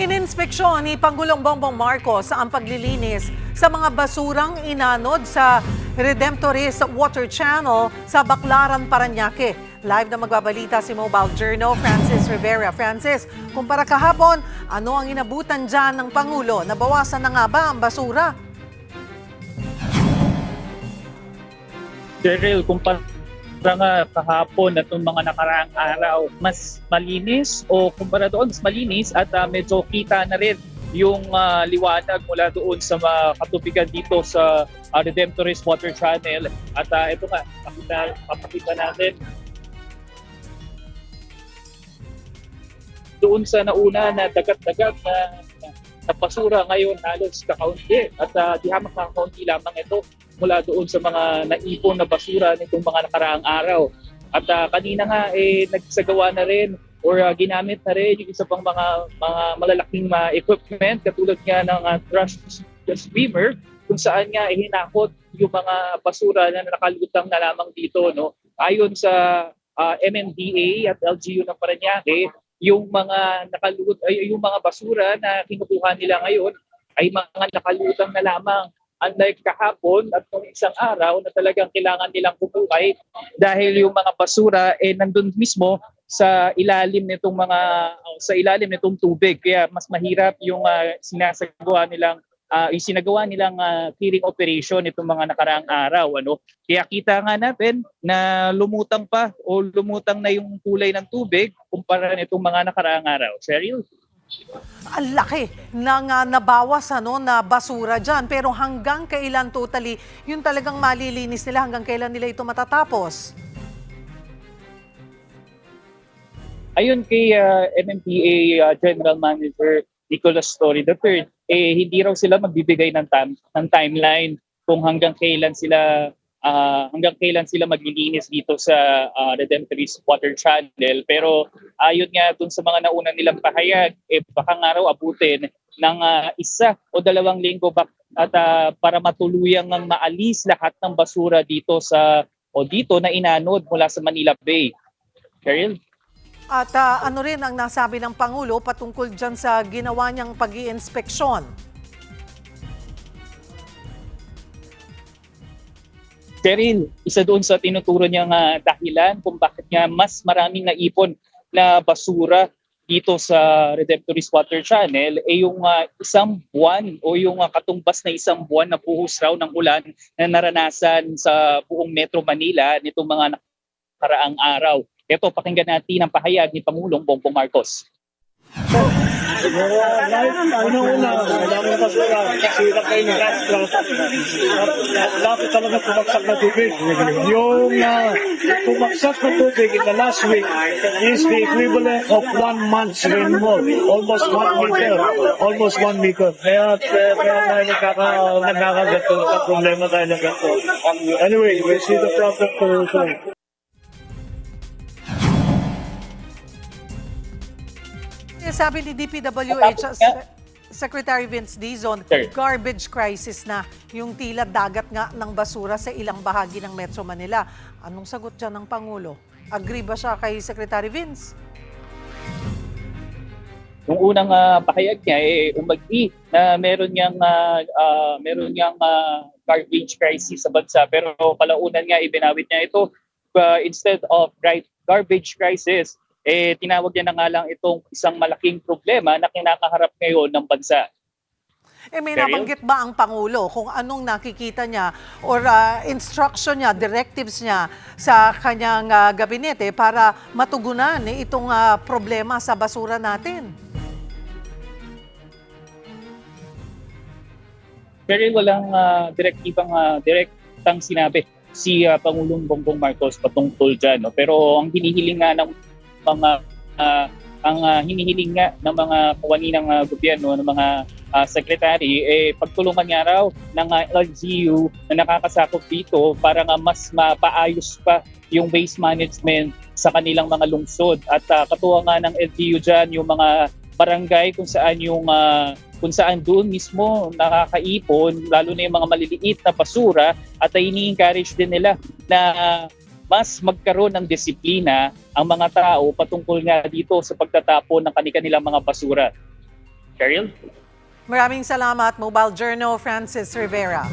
Ininspeksyon ni Pangulong Bongbong Marcos ang paglilinis sa mga basurang inanod sa Redemptorist Water Channel sa Baclaran, Parañaque. Live na magbabalita si Mobile Journal Francis Rivera. Francis, kumpara kahapon, ano ang inabutan dyan ng Pangulo? Nabawasan na nga ba ang basura? Cheryl, kumpara nga kahapon at ng mga nakaraang araw, mas malinis o kumpara doon, mas malinis at medyo kita na rin yung liwanag mula doon sa katubigan dito sa Redemptorist Water Channel. At ito nga, papakita natin. Doon sa nauna na dagat-dagat na basura ngayon halos kakaunti at di hamak kakaunti lamang ito mula doon sa mga naipon na basura nitong mga nakaraang araw. At kanina nga nagsagawa na rin or ginamit na rin yung isa pang mga malalaking equipment katulad nga ng trash streamer kung saan nga hinakot yung mga basura na nakalutang na lamang dito. No? Ayon sa MMDA at LGU ng Parañaque, yung mga yung mga basura na kinukuha nila ngayon ay mga nakalutang na lamang. Unlike kahapon at nung isang araw na talagang kailangan nilang kukuhay dahil yung mga basura nandun mismo sa ilalim nitong tubig, kaya mas mahirap yung sinagawa nilang clearing operation itong mga nakaraang araw, ano. Kaya kita nga natin na lumutang na yung kulay ng tubig kumpara nitong mga nakaraang araw. Cheryl? Ang laki ng nabawas na basura dyan. Pero hanggang kailan totally, yun talagang malilinis nila, hanggang kailan nila ito matatapos? Ayon kay MMDA General Manager Nicolas Torre III, hindi raw sila magbibigay ng timeline kung hanggang kailan sila maglilinis dito sa Redemptorist Water Channel. Pero ayon nga dun sa mga nauna nilang pahayag, baka nga raw abutin ng 1 o 2 linggo at para matuluyang maalis lahat ng basura dito na inanod mula sa Manila Bay. Cheryl? At ano rin ang nasabi ng Pangulo patungkol dyan sa ginawa niyang pag-iinspeksyon? Cheryl, isa doon sa tinuturo niyang dahilan kung bakit niya mas maraming naipon na basura dito sa Redemptorist Water Channel yung isang buwan o yung katumbas na isang buwan na buhos raw ng ulan na naranasan sa buong Metro Manila nitong mga nakaraang araw. Ito, pakinggan natin ang pahayag ni Pangulong Bongbong Marcos. Una-una, kailangan basura kasi kayo na lapit talaga pumaksak na tubig. Yung pumaksak na tubig in the last week is the equivalent of 1 month's rainfall. Almost 1 meter. Kaya tayo nagkakaganto sa problema tayo ng ganito. Anyway, we see the problem solution. Sabi ni DPWH Secretary Vince Dizon, garbage crisis na yung tila dagat nga ng basura sa ilang bahagi ng Metro Manila. Anong sagot dyan ng Pangulo? Agree ba siya kay Secretary Vince? Nung unang pahayag niya, umagdi na meron niyang garbage crisis sa bansa. Pero kalaunan nga, ibinawit niya ito. Instead of garbage crisis, tinawag niya na nga lang itong isang malaking problema na kinakaharap ngayon ng bansa. May nabanggit ba ang Pangulo kung anong nakikita niya or instruction niya, directives niya sa kanyang gabinete para matugunan itong problema sa basura natin? Pero walang direktang sinabi si Pangulong Bongbong Marcos patungkol dyan. No? Pero ang hinihiling nga ng mga kawani ng gobyerno, ng mga sekretary, pagtulungan nga raw ng LGU na nakakasakop dito para nga mas mapaayos pa yung waste management sa kanilang mga lungsod. At katuwa nga ng LGU dyan yung mga barangay kung saan doon mismo nakakaipon, lalo na yung mga maliliit na basura, at ini-encourage din nila na mas magkaroon ng disiplina ang mga tao patungkol nga dito sa pagtatapon ng kanilang mga basura. Cheryl? Maraming salamat, Mobile Journal Francis Rivera.